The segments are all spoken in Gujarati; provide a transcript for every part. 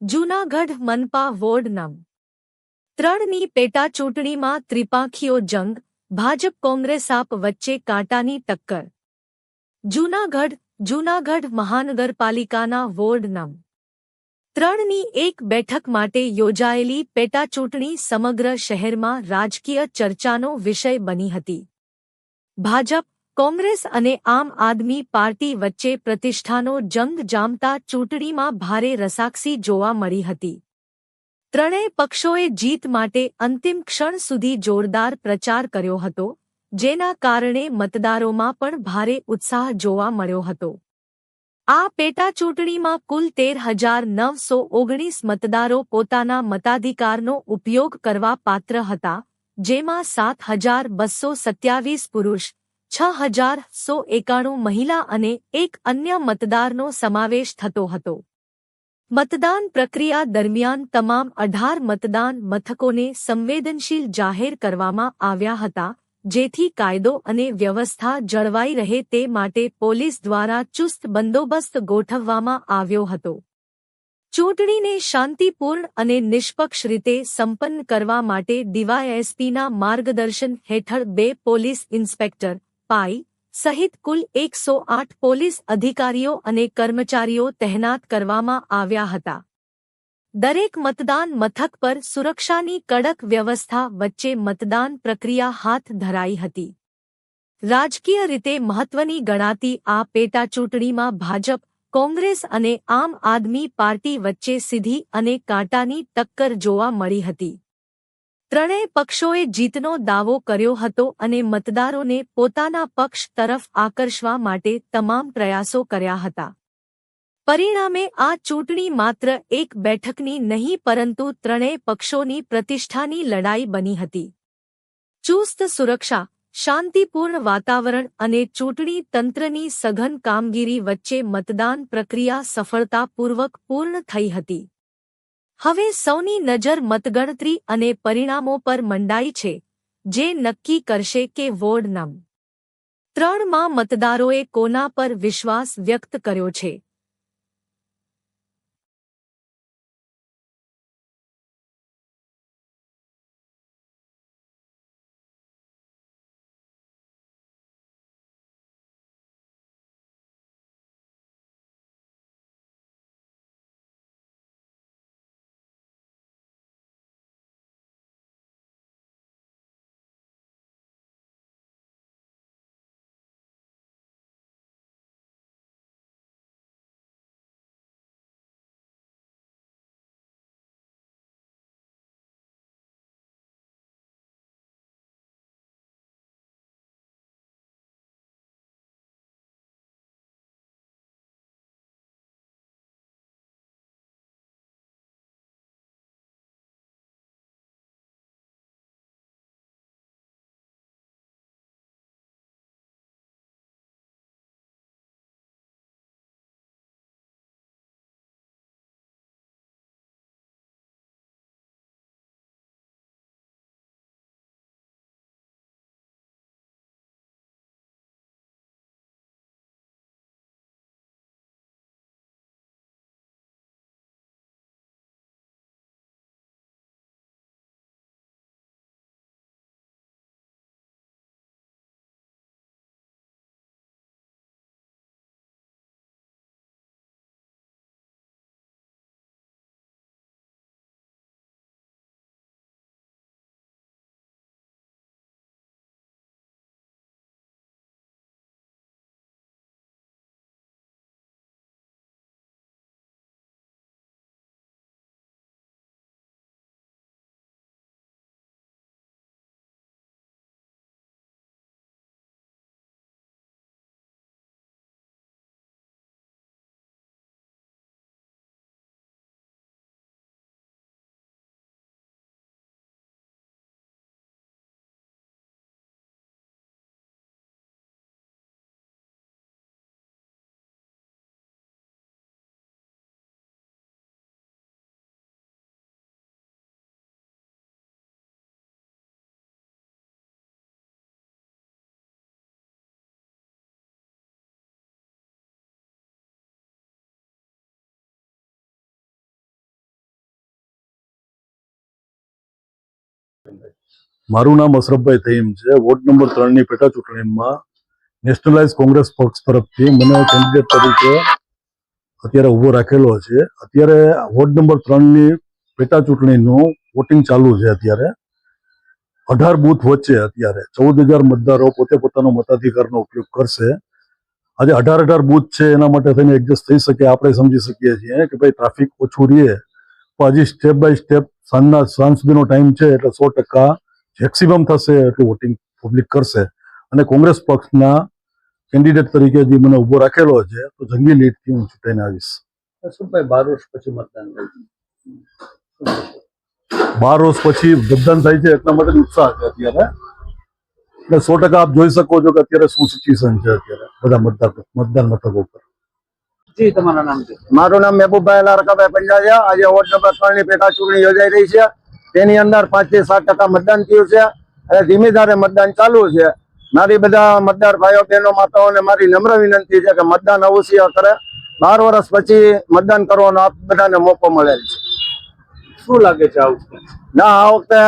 જૂનાગઢ મનપા વોર્ડ નં. 3ની પેટાચૂંટણીમાં ત્રિપાંખીયો જંગ, ભાજપ કોંગ્રેસ આપ વચ્ચે કાંટાની ટક્કર. જૂનાગઢ મહાનગરપાલિકાના વોર્ડ નં. 3ની એક બેઠક માટે યોજાયેલી પેટાચૂંટણી સમગ્ર શહેરમાં રાજકીય ચર્ચાનો વિષય બની હતી. ભાજપ, કોંગ્રેસ અને આમ આદમી પાર્ટી વચ્ચે પ્રતિષ્ઠાનો જંગ જામતા ચૂંટણીમાં ભારે રસાકસી જોવા મળી હતી. ત્રણેય પક્ષોએ જીત માટે અંતિમ ક્ષણ સુધી જોરદાર પ્રચાર કર્યો હતો, જેના કારણે મતદારોમાં પણ ભારે ઉત્સાહ જોવા મળ્યો હતો. આ પેટાચૂંટણીમાં કુલ 13,919 મતદારો પોતાના મતાધિકારનો ઉપયોગ કરવા પાત્ર હતા, જેમાં 7,227 પુરુષ, 6,191 મહિલા અને એક અન્ય મતદારનો સમાવેશ થતો હતો. મતદાન પ્રક્રિયા દરમિયાન તમામ 18 મતદાન મથકોને સંવેદનશીલ જાહેર કરવામાં આવ્યા હતા, જેથી કાયદો અને વ્યવસ્થા જળવાઈ રહે તે માટે પોલીસ દ્વારા ચુસ્ત બંદોબસ્ત ગોઠવવામાં આવ્યો હતો. ચૂંટણીને શાંતિપૂર્ણ અને નિષ્પક્ષ રીતે સંપન્ન કરવા માટે ડીવાયએસપીના માર્ગદર્શન હેઠળ 2 પોલીસ ઇન્સ્પેક્ટર, પાઈ, સહિત કુલ 108 પોલીસ અધિકારીઓ અને કર્મચારીઓ તહેનાત કરવામાં આવ્યા હતા. દરેક મતદાન મથક પર સુરક્ષાની કડક વ્યવસ્થા વચ્ચે મતદાન પ્રક્રિયા હાથ ધરાઈ હતી. રાજકીય રીતે મહત્વની ગણાતી આ પેટાચૂંટણીમાં ભાજપ, કોંગ્રેસ અને આમ આદમી પાર્ટી વચ્ચે સીધી અને કાંટાની ટક્કર જોવા મળી હતી. ત્રણેય પક્ષોએ જીતનો દાવો કર્યો હતો અને મતદારોને પોતાના પક્ષ તરફ આકર્ષવા માટે તમામ પ્રયાસો કર્યા હતા. પરિણામે આ ચૂંટણી માત્ર એક બેઠકની નહીં પરંતુ ત્રણેય પક્ષોની પ્રતિષ્ઠાની લડાઈ બની હતી. ચુસ્ત સુરક્ષા, શાંતિપૂર્ણ વાતાવરણ અને ચૂંટણી તંત્રની સઘન કામગીરી વચ્ચે મતદાન પ્રક્રિયા સફળતાપૂર્વક પૂર્ણ થઈ હતી. હવે સૌની નજર મતગણતરી અને પરિણામો પર મંડાઈ છે, જે નક્કી કરશે કે વોર્ડ નં. 3માં મતદારોએ કોના પર વિશ્વાસ વ્યક્ત કર્યો છે. મારું નામ અશરફભાઈ થઈમ છે. વોર્ડ નંબર 3ની પેટા ચૂંટણીમાં નેશનલાઇઝ કોંગ્રેસ પક્ષ તરફથી મને કેન્ડિડેટ તરીકે અત્યારે ઊભો રાખેલો છે. અત્યારે વોર્ડ નંબર 3ની પેટા ચૂંટણીનું વોટિંગ ચાલુ છે. અત્યારે 18 બૂથ વચ્ચે અત્યારે 14,000 મતદારો પોતે પોતાનો મતાધિકારનો ઉપયોગ કરશે. આજે 18 બૂથ છે, એના માટે થઈને એડજસ્ટ થઈ શકે. આપણે સમજી શકીએ છીએ કે ભાઈ ટ્રાફિક ઓછું રહે, તો હજી સ્ટેપ બાય સ્ટેપ સાંજ સુધીનો ટાઈમ છે, એટલે 100% મેક્સિમમ થશે એટલું વોટિંગ પબ્લિક કરશે. અને કોંગ્રેસ પક્ષના કેન્ડિડેટ તરીકે જે મને ઉભો રાખેલો છે, તો જંગી લીડથી હું ચૂંટાઈને આવીશ. 12 વર્ષ પછી મતદાન થાય છે. 12 વર્ષ પછી મતદાન થાય છે, એટલા માટે ઉત્સાહ છે અત્યારે. એટલે 100% આપ જોઈ શકો છો કે અત્યારે શું સિચ્યુએશન છે અત્યારે બધા મતદાન મથકો પર. જી, તમારું નામ છે? મારું નામ મહેબૂબભાઈ લારકાભાઈ પંજારિયા. આજે વોર્ડ નંબર 3ની પેટા ચૂંટણી યોજાઈ રહી છે. તેની અંદર 5 થી 7% મતદાન થયું છે અને ધીમી ધારે મતદાન ચાલુ છે. મારી બધા મતદાર ભાઈઓ બહેનો માતાઓને મારી નમ્ર વિનંતી છે કે મતદાન અવશ્ય કરે. 12 વર્ષ પછી મતદાન કરવાનો આપ બધાને મોકો મળેલ છે. શું લાગે છે આ વખતે? ના, આ વખતે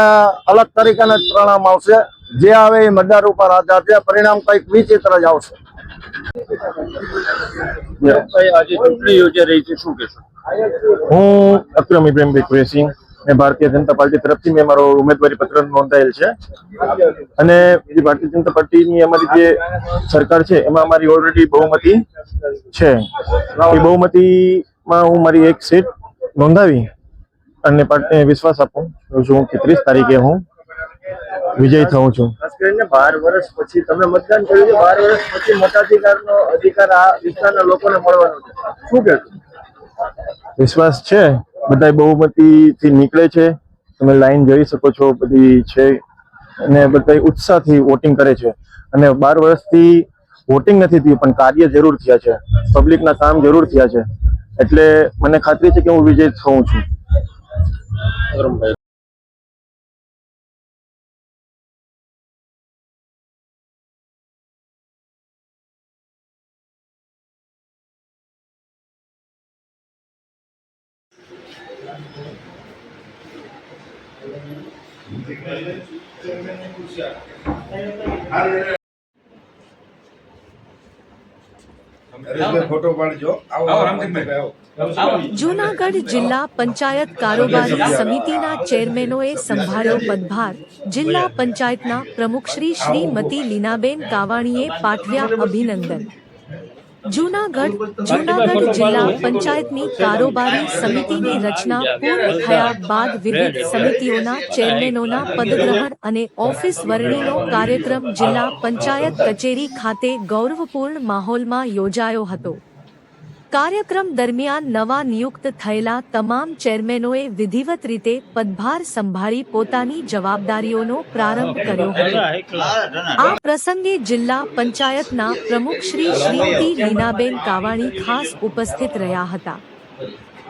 અલગ તરીકેના જ પરિણામ આવશે. જે આવે એ મતદાર ઉપર આધાર છે. પરિણામ કંઈક વિચિત્ર જ આવશે. આજે ચૂંટણી યોજાઈ રહી છે, શું કહેશો? હું અક્રમ ઇબ્રાહીમભાઈ કુરેશી મેં ભારતીય જનતા પાર્ટી તરફથી મેં મારો ઉમેદવારી પત્ર નોંધાયેલ છે. અને જે ભારતીય જનતા પાર્ટીની અમારી જે સરકાર છે એમાં અમારી ઓલરેડી બહુમતી છે. એ બહુમતીમાં હું મારી એક સીટ નોંધાવી અને પાર્ટીને વિશ્વાસ આપું છું કે 30 તારીખે હું વિજય થઉં છું. ખાસ કરીને 12 વર્ષ પછી તમે મતદાન કર્યું છે. 12 વર્ષ પછી મતાધિકારનો અધિકાર આ વિસ્તારના લોકોને મળવાનો છે, શું કહેશો? વિશ્વાસ છે, બધા બહુમતીથી નીકળે છે. તમે લાઈન જોઈ શકો છો, બધી છે અને બધા ઉત્સાહથી વોટિંગ કરે છે. અને 12 વર્ષથી વોટિંગ નથી થયું પણ કાર્ય જરૂર થયા છે, પબ્લિકના કામ જરૂર થયા છે. એટલે મને ખાતરી છે કે હું વિજય થઉં છું. જૂનાગઢ જિલ્લા પંચાયત કારોબારી સમિતિના ચેરમેનોએ સંભાળ્યો પદભાર. જિલ્લા પંચાયતના પ્રમુખ શ્રીમતી લીનાબેન કાવાણીએ પાઠવ્યા અભિનંદન. જૂનાગઢ જિલ્લા પંચાયતની કારોબારી સમિતિની રચના પૂર્ણ થયા બાદ વિવિધ સમિતિઓના ચેરમેનોના પદગ્રહણ અને ઓફિસ વરણીનો કાર્યક્રમ જિલ્લા પંચાયત કચેરી ખાતે ગૌરવપૂર્ણ માહોલમાં યોજાયો હતો. કાર્યક્રમ દરમિયાન નવા નિયુક્ત થયેલા તમામ ચેરમેનોએ વિધિવત રીતે પદભાર સંભાળી પોતાની જવાબદારીઓનો પ્રારંભ કર્યો હતો. આ પ્રસંગે જિલ્લા પંચાયતના પ્રમુખ શ્રીમતી લીનાબેન કાવાણી ખાસ ઉપસ્થિત રહ્યા હતા.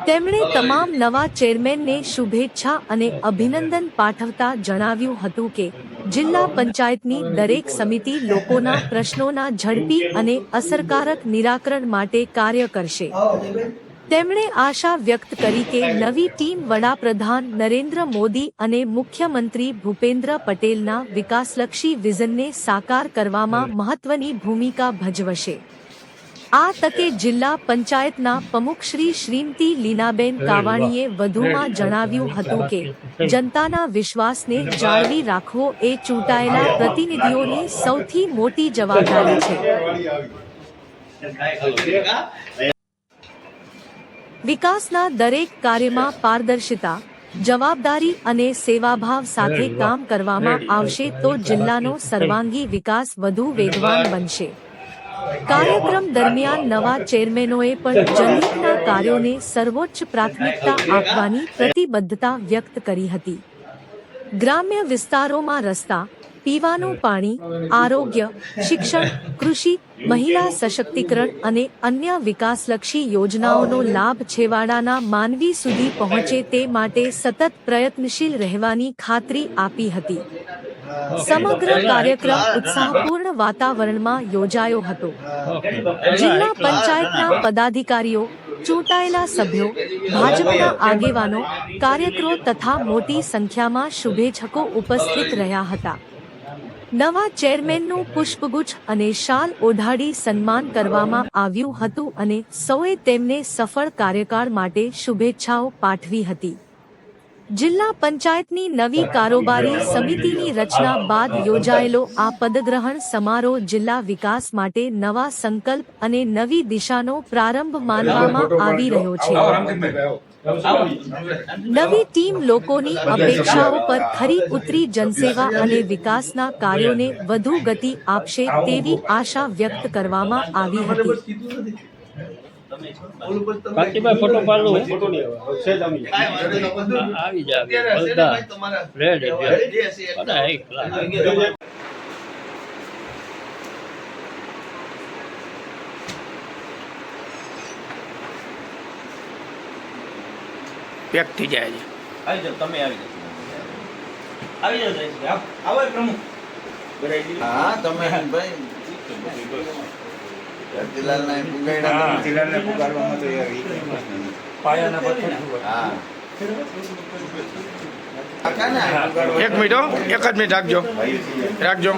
તેમણે તમામ નવા ચેરમેનને શુભેચ્છા અને અભિનંદન પાઠવતા જણાવ્યું હતું કે જિલ્લા પંચાયતની દરેક સમિતિ લોકોના પ્રશ્નોના ઝડપી અને અસરકારક નિરાકરણ માટે કાર્ય કરશે. તેમણે આશા વ્યક્ત કરી કે નવી ટીમ વડાપ્રધાન નરેન્દ્ર મોદી અને મુખ્યમંત્રી ભૂપેન્દ્ર પટેલના વિકાસલક્ષી વિઝનને સાકાર કરવામાં મહત્વની ભૂમિકા ભજવશે. આ તકે જિલ્લા પંચાયતના પ્રમુખ શ્રીમતી લીનાબેન કાવાણીએ વધુમાં જણાવ્યું હતું કે જનતાના વિશ્વાસને જાળવી રાખવો એ ચૂંટાયેલા પ્રતિનિધિઓની સૌથી મોટી જવાબદારી છે. વિકાસના દરેક કાર્યમાં પારદર્શિતા, જવાબદારી અને સેવાભાવ સાથે કામ કરવામાં આવશે તો જિલ્લાનો સર્વાંગી વિકાસ વધુ વેગવાન બનશે. કાર્યક્રમ દરમિયાન નવા ચેરમેનોએ પણ જનહિતના કાર્યોને સર્વોચ્ચ પ્રાથમિકતા આપવાની પ્રતિબદ્ધતા વ્યક્ત કરી હતી. ગ્રામ્ય વિસ્તારોમાં રસ્તા, પીવાનું પાણી, આરોગ્ય, શિક્ષણ, કૃષિ, મહિલા સશક્તિકરણ અને અન્ય વિકાસલક્ષી યોજનાઓનો લાભ છેવાડાના માનવી સુધી પહોંચે તે માટે સતત પ્રયત્નશીલ રહેવાની ખાતરી આપી હતી. સમગ્ર કાર્યક્રમ ઉત્સાહપૂર્ણ વાતાવરણમાં યોજાયો હતો. જિલ્લા પંચાયતના પદાધિકારીઓ, ચૂંટાયેલા સભ્યો, ભાજપના આગેવાનો, કાર્યકરો તથા મોટી સંખ્યામાં શુભેચ્છકો ઉપસ્થિત રહ્યા હતા. નવા ચેરમેનનું પુષ્પગુચ્છ અને શાલ ઓઢાડી સન્માન કરવામાં આવ્યું હતું અને સૌએ તેમને સફળ કાર્યકાળ માટે શુભેચ્છાઓ પાઠવી હતી. જિલ્લા પંચાયતની નવી કારોબારી સમિતિની રચના બાદ યોજાયેલો આ પદગ્રહણ સમારોહ જિલ્લા વિકાસ માટે નવા સંકલ્પ અને નવી દિશાનો પ્રારંભ માનવામાં આવી રહ્યો છે. નવી ટીમ લોકોની અપેક્ષાઓ પર ખરી ઉતરી જનસેવા અને વિકાસના કાર્યોને વધુ ગતિ આપશે તેવી આશા વ્યક્ત કરવામાં આવી હતી. કાંતિભાઈ ફોટો પાડો આવી જાય બધા રેડી બધા એક પેક થઈ જાય છે. આવી જાઓ, તમે આવી જાઓ આવો પ્રમુખ. હા તમે ભાઈ એક મિનિટ હો, એક જ મિનિટ રાખજો રાખજો.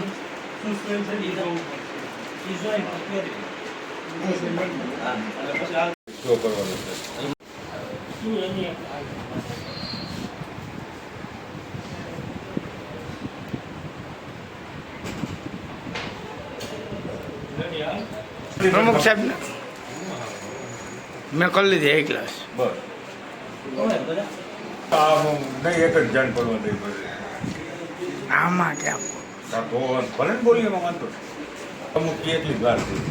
પ્રમુખ સાહેબ મેં કરી લીધી એક ક્લાસ. એક જ જાણ પડવા દઈ આમાં ક્યાં ભલે બોલી એમાં વાંધો અમુક એટલી જ વાર થઈ.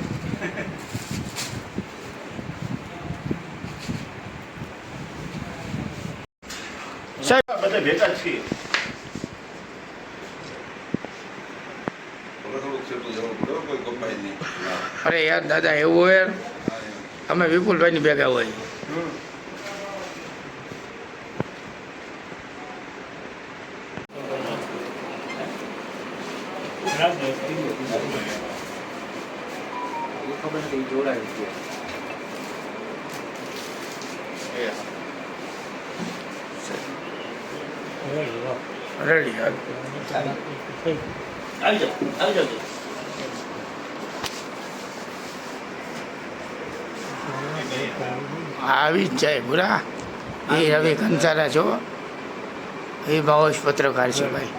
સાહેબ બધા ભેગા છીએ. અરે યાર દાદા એવું હોય અમે વિપુલભાઈની ભેગા હોય. રેડી આવી જાઓ. આવી જ જાય બુરા. એ રવિ કંસારા છો, એ ભાવેશ પત્રકાર છે ભાઈ.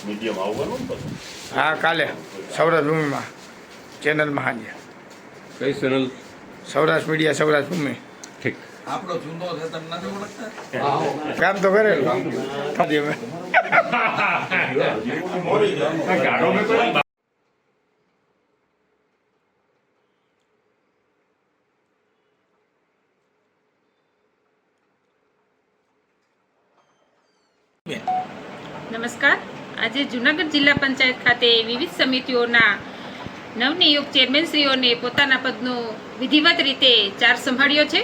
મીડિયમ આવવાનું ને બધું. હા કાલે સૌરાષ્ટ્ર ભૂમિમાં ચેનલમાં હાજર. કઈ ચેનલ? સૌરાષ્ટ્ર મીડિયા સૌરાષ્ટ્ર ભૂમિ. ઠીક. આપણો જૂનો છે તમને નથી ઓળખતા? કામ તો કરેલું. નમસ્કાર. આજે જૂનાગઢ જિલ્લા પંચાયત ખાતે વિવિધ સમિતિઓના નવનિયુક્ત ચેરમેનશ્રીઓને પોતાના પદનો વિધિવત રીતે ચાર્જ સંભાળ્યો છે.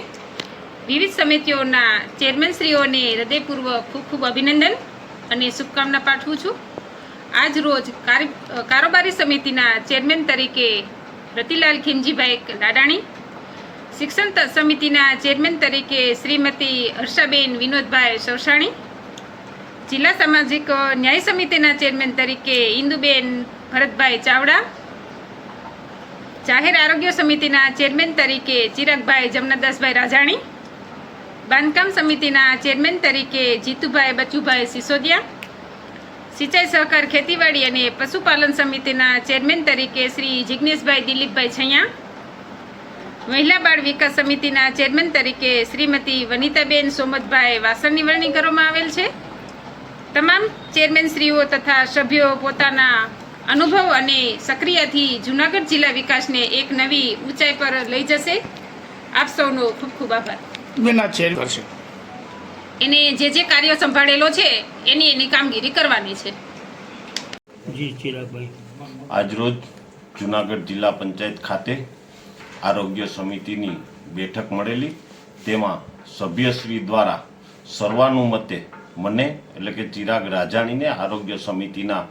વિવિધ સમિતિઓના ચેરમેનશ્રીઓને હૃદયપૂર્વક ખૂબ ખૂબ અભિનંદન અને શુભકામના પાઠવું છું. આજ રોજ કારોબારી સમિતિના ચેરમેન તરીકે રતિલાલ ખીમજીભાઈ લાડાણી, શિક્ષણ સમિતિના ચેરમેન તરીકે શ્રીમતી હર્ષાબેન વિનોદભાઈ સરસાણી, જિલ્લા સામાજિક ન્યાય સમિતિના ચેરમેન તરીકે ઇન્દુબેન ભરતભાઈ ચાવડા, જાહેર આરોગ્ય સમિતિના ચેરમેન તરીકે ચિરાગભાઈ જમનાદાસભાઈ રાજાણી, બાંધકામ સમિતિના ચેરમેન તરીકે જીતુભાઈ બચુભાઈ સિસોદિયા, સિંચાઈ સહકાર ખેતીવાડી અને પશુપાલન સમિતિના ચેરમેન તરીકે શ્રી જિજ્ઞેશભાઈ દિલીપભાઈ છૈયા, મહિલા બાળ વિકાસ સમિતિના ચેરમેન તરીકે શ્રીમતી વનિતાબેન સોમતભાઈ વાસણની વરણી કરવામાં આવેલ છે. તમામ ચેરમેનશ્રીઓ તથા સભ્યો પોતાના અનુભવ અને સક્રિયથી જૂનાગઢ જિલ્લા વિકાસને એક નવી ઊંચાઈ પર લઈ જશે. આપ સૌનો ખૂબ ખૂબ આભાર. બેના ચેર કરશે. એને જે કાર્યો સંભાળેલો છે એની કામગીરી કરવાની છે. જી ચિરાગભાઈ. આજરોજ જુનાગઢ જિલ્લા પંચાયત ખાતે આરોગ્ય સમિતિની બેઠક મળેલી. તેમાં સભ્યશ્રી દ્વારા સર્વાનુમતે મને એટલે કે ચિરાગ રાજાણીને આરોગ્ય સમિતિના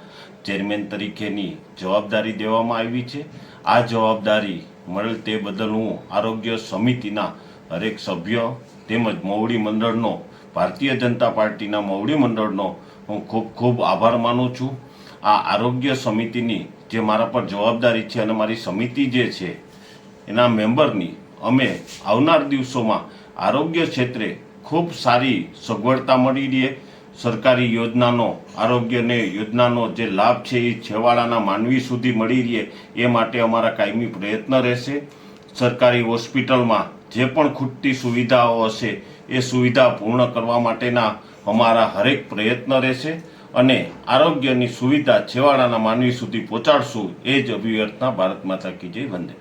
ચેરમેન તરીકેની જવાબદારી દેવામાં આવી છે. આ જવાબદારી મળેલ તે બદલ હું આરોગ્ય સમિતિના હરેક સભ્ય તેમજ મોવડી મંડળનો, ભારતીય જનતા પાર્ટીના મોવડી મંડળનો હું ખૂબ ખૂબ આભાર માનું છું. આ આરોગ્ય સમિતિની જે મારા પર જવાબદારી છે અને મારી સમિતિ જે છે એના મેમ્બરની અમે આવનાર દિવસોમાં આરોગ્ય ક્ષેત્રે ખૂબ સારી સગવડતા મળી રહે, સરકારી યોજનાનો, આરોગ્યને યોજનાનો જે લાભ છે એ છેવાડાના માનવી સુધી મળી રહે એ માટે અમારા કાયમી પ્રયત્ન રહેશે. સરકારી હોસ્પિટલમાં જે પણ ખૂટતી સુવિધાઓ હશે એ સુવિધા પૂર્ણ કરવા માટેના અમારા હરેક પ્રયત્ન રહેશે અને આરોગ્યની સુવિધા છેવાડાના માનવી સુધી પહોંચાડશું. એ જ અભિવ્યર્થના. ભારત માતા કી જય. વંદે.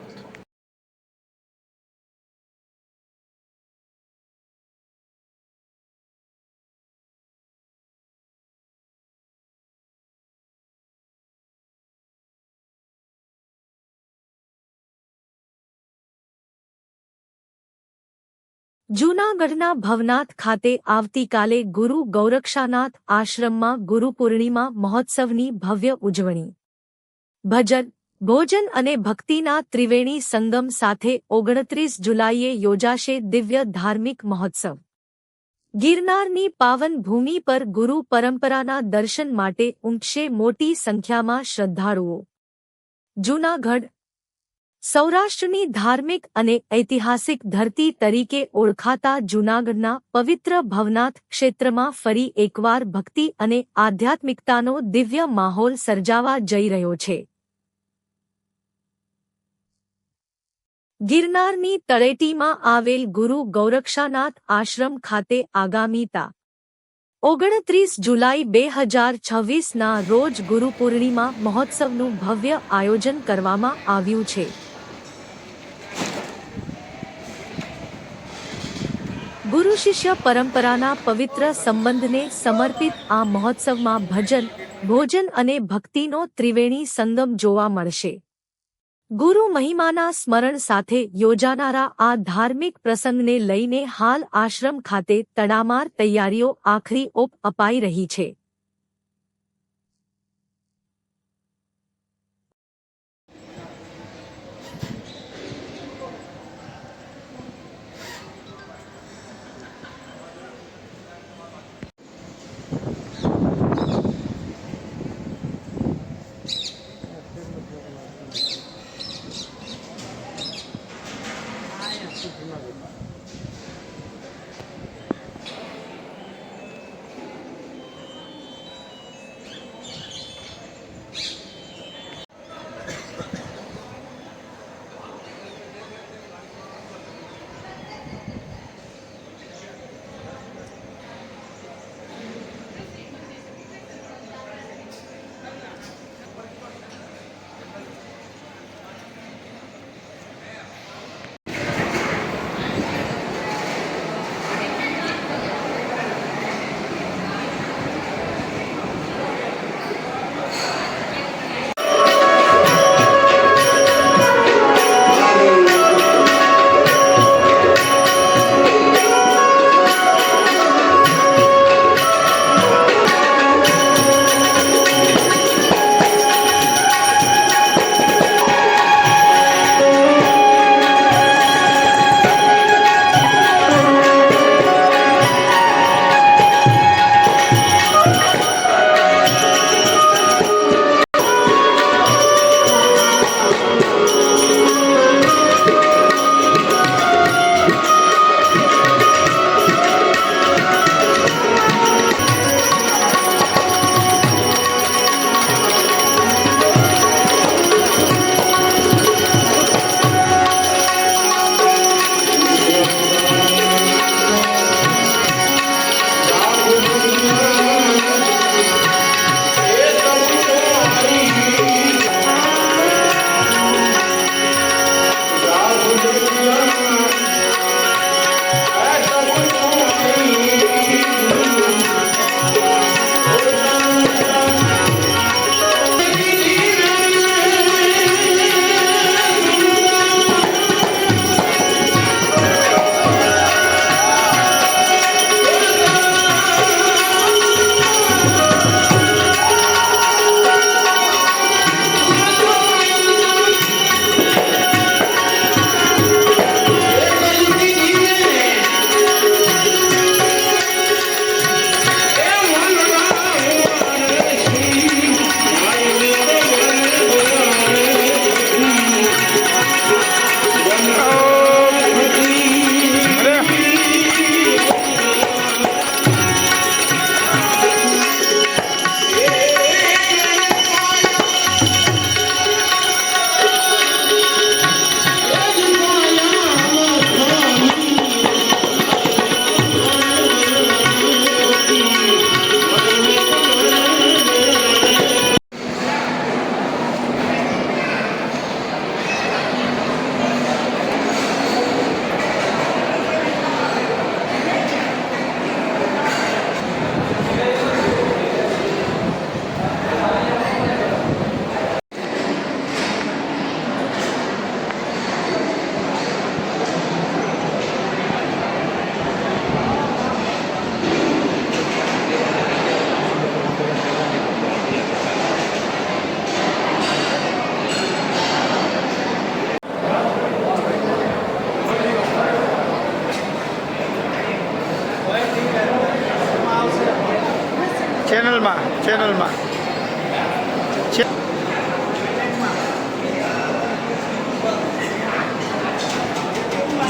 જૂનાગઢના ભવનાથ ખાતે આવતીકાલે ગુરુ ગૌરક્ષાનાથ આશ્રમમાં ગુરુ પૂર્ણિમા મહોત્સવની ભવ્ય ઉજવણી. ભજન, ભોજન અને ભક્તિના ત્રિવેણી સંગમ સાથે 29 જુલાઈએ યોજાશે દિવ્ય ધાર્મિક મહોત્સવ. ગિરનારની પાવન ભૂમિ પર ગુરુ પરંપરાના દર્શન માટે ઉમટશે મોટી સંખ્યામાં શ્રદ્ધાળુઓ. જૂનાગઢ સૌરાષ્ટ્રની ધાર્મિક અને ઐતિહાસિક ધરતી તરીકે ઓળખાતા જૂનાગઢના પવિત્ર ભવનાથ ક્ષેત્રમાં ફરી એકવાર ભક્તિ અને આધ્યાત્મિકતાનો દિવ્ય માહોલ સર્જાવા જઈ રહ્યો છે. ગિરનારની તળેટીમાં આવેલ ગુરુ ગૌરક્ષાનાથ આશ્રમ ખાતે આગામી તા 29 જુલાઈ 2026ના રોજ ગુરુ પૂર્ણિમા મહોત્સવનું ભવ્ય આયોજન કરવામાં આવ્યું છે. ગુરુ શિષ્ય પરંપરાના પવિત્ર સંબંધને સમર્પિત આ મહોત્સવમાં ભજન, ભોજન અને ભક્તિનો ત્રિવેણી સંગમ જોવા મળશે. ગુરુ મહિમાના સ્મરણ સાથે યોજાનારા આ ધાર્મિક પ્રસંગને લઈને હાલ આશ્રમ ખાતે તડામાર તૈયારીઓ આખરી ઓપ અપાઈ રહી છે.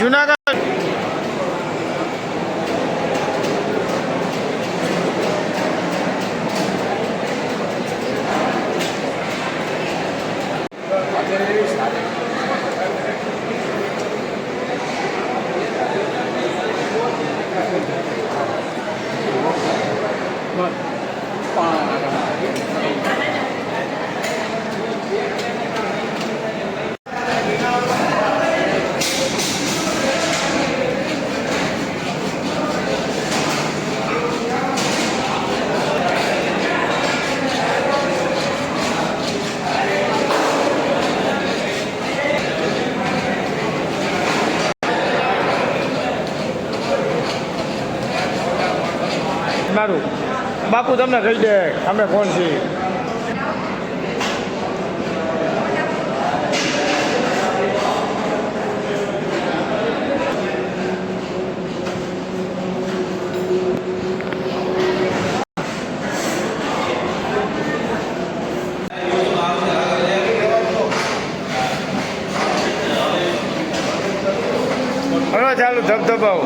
જુનાગઢ મારું બાપુ તમને કહી દે અમે કોણ છીએ. હવે ચાલુ ધબધબાવો.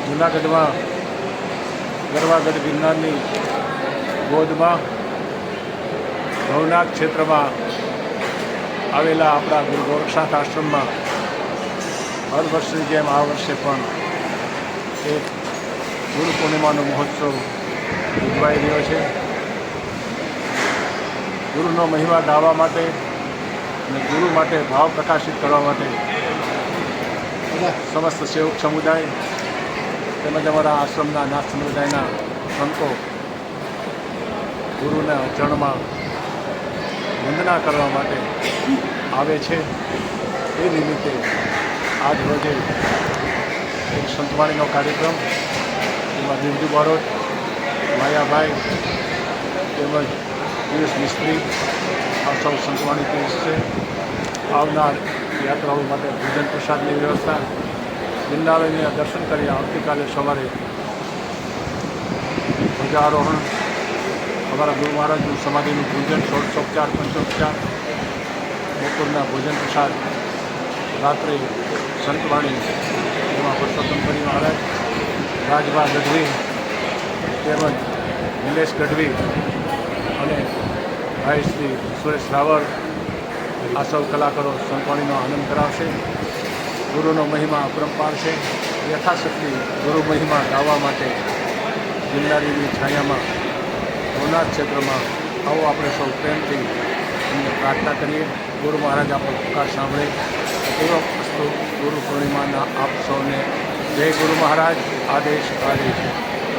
જૂનાગઢમાં ગરવાગઢ ગિરનારની ગોદમાં ભવનાથ ક્ષેત્રમાં આવેલા આપણા ગુરુ ગોરક્ષનાથ આશ્રમમાં હર વર્ષની જેમ આ વર્ષે પણ એક ગુરુ પૂર્ણિમાનો મહોત્સવ ઉજવાઈ રહ્યો છે. ગુરુનો મહિમા ગાવા માટે અને ગુરુ માટે ભાવ પ્રકાશિત કરવા માટે સમસ્ત સેવક સમુદાય તેમજ અમારા આશ્રમના નાથ સમુદાયના સંતો ગુરુના ચરણમાં વંદના કરવા માટે આવે છે. એ નિમિત્તે આજ રોજે એક સંતવાણીનો કાર્યક્રમ જેમાં બિરજુ બારોટ, માયાભાઈ તેમજ પિયુષ મિસ્ત્રી આ સૌ સંતવાણી પીસ છે. આવનાર યાત્રાળુ માટે ભોજન પ્રસાદની વ્યવસ્થા, ગિરનારના દર્શન કરી આવતીકાલે સવારે ધ્વજારોહણ, અમારા ગુરુ મહારાજનું સમાધિનું પૂજન, ષોડશોપચાર, પંચોપચાર, બપોરના ભોજન પ્રસાદ, રાત્રે સંતવાણી એમાં પુરુષોત્તમપુરી મહારાજ, રાજભા ગઢવી તેમજ નિલેશ ગઢવી અને ભાઈ શ્રી સુરેશ રાવળ આ સૌ કલાકારો સંતવાણીનો આનંદ કરાવશે. ગુરુનો મહિમા અપરંપાર છે. યથાશક્તિ ગુરુ મહિમા ગાવા માટે ગિરનારીની છાયામાં ભવનાથ ક્ષેત્રમાં આવો આપણે સૌ પ્રેમથી એમને પ્રાર્થના કરીએ. ગુરુ મહારાજ આપણો પુકાર સાંભળે એવો વસ્તુ ગુરુ પૂર્ણિમાના આપ સૌને જય ગુરુ મહારાજ. આદેશ આદેશ.